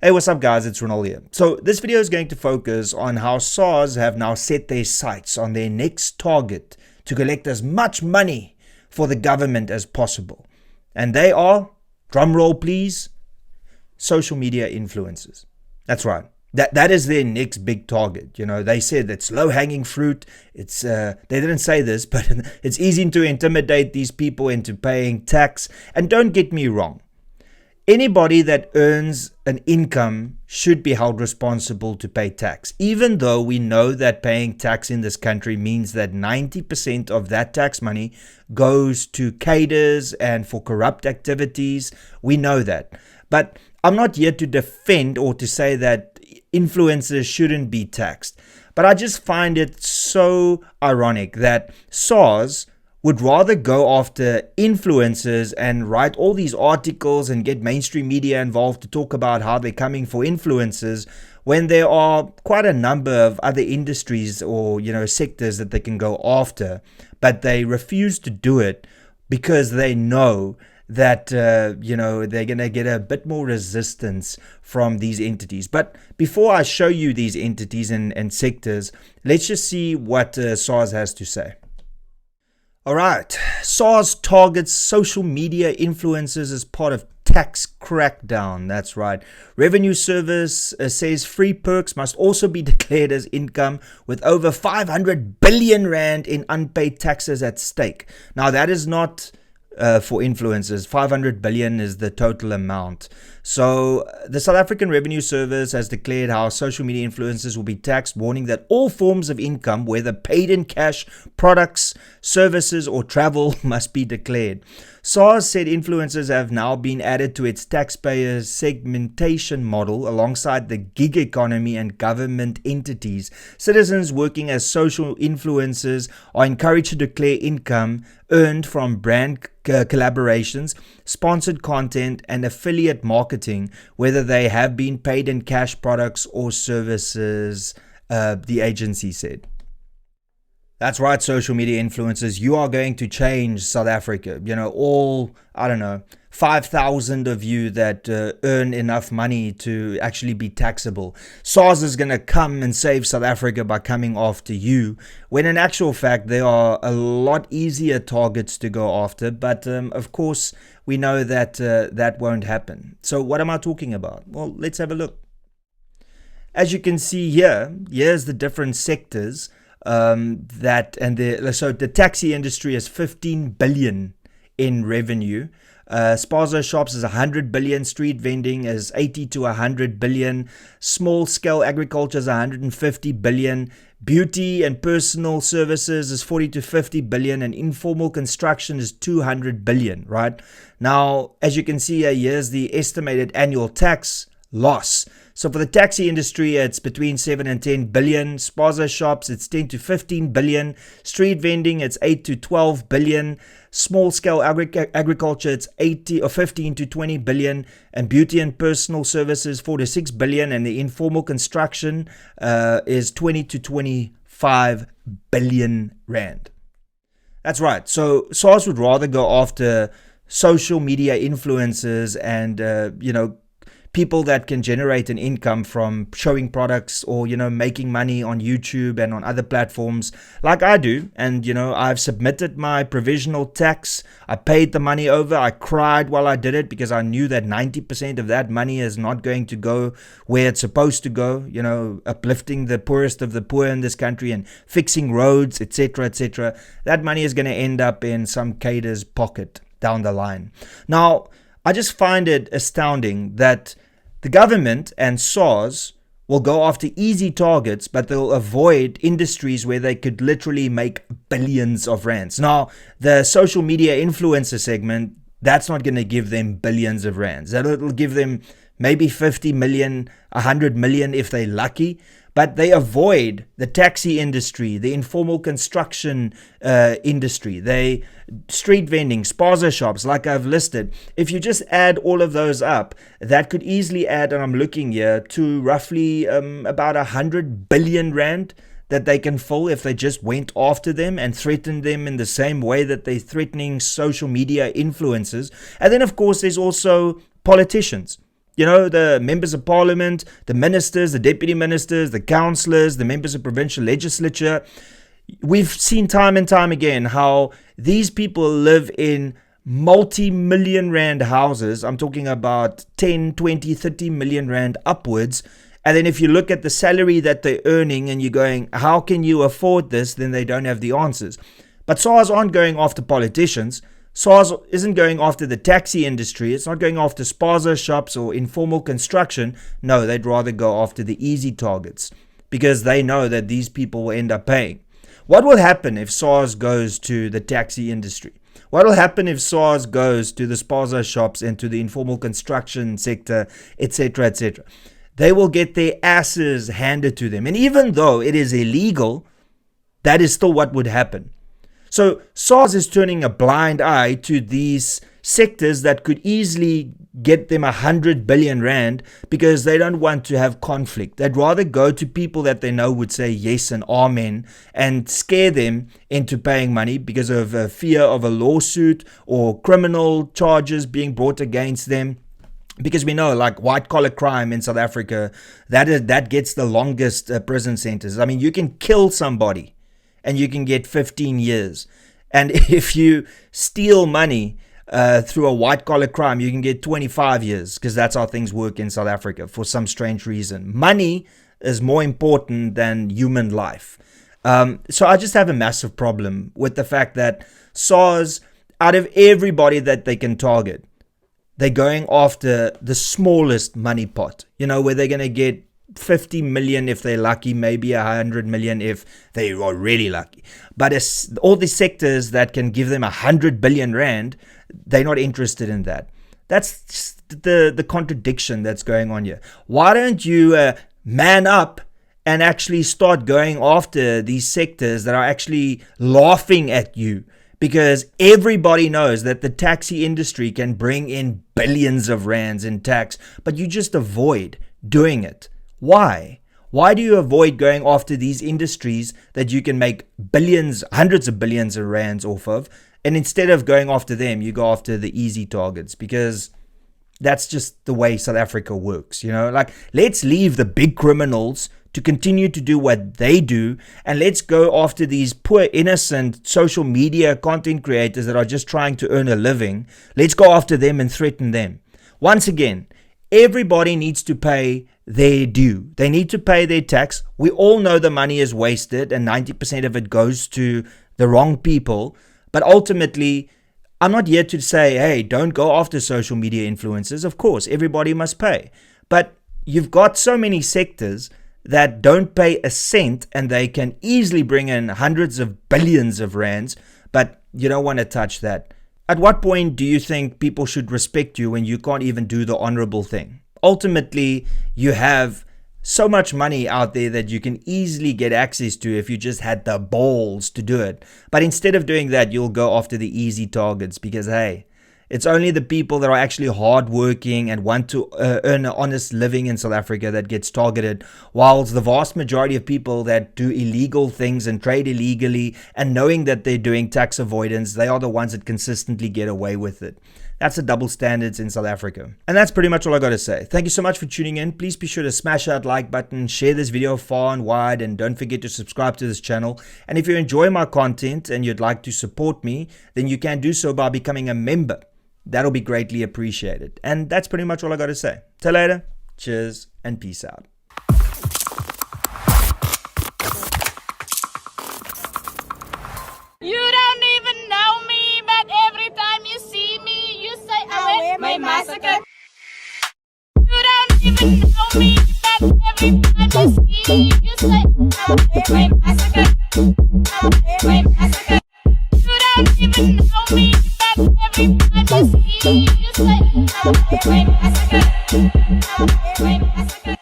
Hey, what's up guys, it's Renaldo here. So this video is going to focus on how Sars have now set their sights on their next target to collect as much money for the government as possible. And they are, drumroll please, social media influencers. That's right. That is their next big target. You know, they said it's low-hanging fruit. It's they didn't say this, but it's easy to intimidate these people into paying tax. And don't get me wrong. Anybody that earns an income should be held responsible to pay tax, even though we know that paying tax in this country means that 90% of that tax money goes to cadres and for corrupt activities. We know that. But I'm not here to defend or to say that influencers shouldn't be taxed. But I just find it so ironic that SARS would rather go after influencers and write all these articles and get mainstream media involved to talk about how they're coming for influencers when there are quite a number of other industries or, sectors that they can go after, but they refuse to do it because they know that, they're going to get a bit more resistance from these entities. But before I show you these entities and sectors, let's just see what SARS has to say. Alright, SARS targets social media influencers as part of tax crackdown. That's right. Revenue Service says free perks must also be declared as income with over 500 billion rand in unpaid taxes at stake. Now that is not for influencers. 500 billion is the total amount. So the South African Revenue Service has declared how social media influencers will be taxed, warning that all forms of income, whether paid in cash, products, services, or travel, must be declared. SARS said influencers have now been added to its taxpayer segmentation model alongside the gig economy and government entities. Citizens working as social influencers are encouraged to declare income earned from brand collaborations, sponsored content, and affiliate marketing, whether they have been paid in cash, products, or services, the agency said. That's right, social media influencers. You are going to change South Africa. 5,000 of you that earn enough money to actually be taxable. SARS is going to come and save South Africa by coming after you, when in actual fact, there are a lot easier targets to go after. But of course, we know that that won't happen. So what am I talking about? Well, let's have a look. As you can see here's the different sectors. So the taxi industry is 15 billion in revenue. Spaza shops is 100 billion. Street vending is 80 to 100 billion. Small scale agriculture is 150 billion. Beauty and personal services is 40 to 50 billion, and informal construction is 200 billion, right? Now, as you can see here's the estimated annual tax loss. So for the taxi industry, it's between 7 and 10 billion. Spaza shops, it's 10 to 15 billion. Street vending, it's 8 to 12 billion. Small scale agriculture, it's 15 to 20 billion. And beauty and personal services, 4 to 6 billion. And the informal construction is 20 to 25 billion rand. That's right. So SARS would rather go after social media influencers and, people that can generate an income from showing products or, making money on YouTube and on other platforms like I do. And, I've submitted my provisional tax. I paid the money over. I cried while I did it because I knew that 90% of that money is not going to go where it's supposed to go, uplifting the poorest of the poor in this country and fixing roads, etc., etc. That money is going to end up in some cater's pocket down the line. Now, I just find it astounding that the government and SARS will go after easy targets, but they'll avoid industries where they could literally make billions of rands. Now, the social media influencer segment, that's not going to give them billions of rands. That'll give them maybe 50 million, 100 million if they're lucky. But they avoid the taxi industry, the informal construction industry, street vending, spaza shops, like I've listed. If you just add all of those up, that could easily add, and I'm looking here, to roughly about 100 billion rand that they can fill if they just went after them and threatened them in the same way that they're threatening social media influencers. And then, of course, there's also politicians. You know, the members of parliament, the ministers, the deputy ministers, the councillors, the members of provincial legislature. We've seen time and time again how these people live in multi-million rand houses. I'm talking about 10, 20, 30 million rand upwards. And then if you look at the salary that they're earning and you're going, how can you afford this? Then they don't have the answers. But SARS aren't going after politicians. SARS isn't going after the taxi industry. It's not going after spaza shops or informal construction. No, they'd rather go after the easy targets because they know that these people will end up paying. What will happen if SARS goes to the taxi industry? What will happen if SARS goes to the spaza shops and to the informal construction sector, etc., etc.? They will get their asses handed to them. And even though it is illegal, that is still what would happen. So SARS is turning a blind eye to these sectors that could easily get them 100 billion rand because they don't want to have conflict. They'd rather go to people that they know would say yes and amen and scare them into paying money because of a fear of a lawsuit or criminal charges being brought against them. Because we know, like white collar crime in South Africa, that gets the longest prison sentences. I mean, you can kill somebody and you can get 15 years. And if you steal money through a white collar crime, you can get 25 years because that's how things work in South Africa for some strange reason. Money is more important than human life. So I just have a massive problem with the fact that SARS, out of everybody that they can target, they're going after the smallest money pot, you know, where they're going to get 50 million if they're lucky, maybe 100 million if they are really lucky. But all the sectors that can give them 100 billion rand, they're not interested in that. That's just the contradiction that's going on here. Why don't you man up and actually start going after these sectors that are actually laughing at you? Because everybody knows that the taxi industry can bring in billions of rands in tax, but you just avoid doing it. Why? Why do you avoid going after these industries that you can make billions, hundreds of billions of rands off of? And instead of going after them, you go after the easy targets because that's just the way South Africa works. You know, like let's leave the big criminals to continue to do what they do, and let's go after these poor innocent social media content creators that are just trying to earn a living. Let's go after them and threaten them. Once again, everybody needs to pay their due. They need to pay their tax. We all know the money is wasted and 90% of it goes to the wrong people. But ultimately, I'm not here to say, hey, don't go after social media influencers. Of course, everybody must pay. But you've got so many sectors that don't pay a cent and they can easily bring in hundreds of billions of rands, but you don't want to touch that. At what point do you think people should respect you when you can't even do the honorable thing? Ultimately, you have so much money out there that you can easily get access to if you just had the balls to do it. But instead of doing that, you'll go after the easy targets because, hey, it's only the people that are actually hardworking and want to earn an honest living in South Africa that gets targeted, whilst the vast majority of people that do illegal things and trade illegally and knowing that they're doing tax avoidance, they are the ones that consistently get away with it. That's the double standards in South Africa. And that's pretty much all I got to say. Thank you so much for tuning in. Please be sure to smash that like button, share this video far and wide, and don't forget to subscribe to this channel. And if you enjoy my content and you'd like to support me, then you can do so by becoming a member. That'll be greatly appreciated. And that's pretty much all I got to say. Till later. Cheers and peace out. You don't even know me, but every time you see me, you say, I wear my massacre. You don't even know me, but every time you see me, you say, I wear my massacre. I wear my massacre. You don't even know me, but every time you see me, you say, I wear my massacre. I wear my massacre.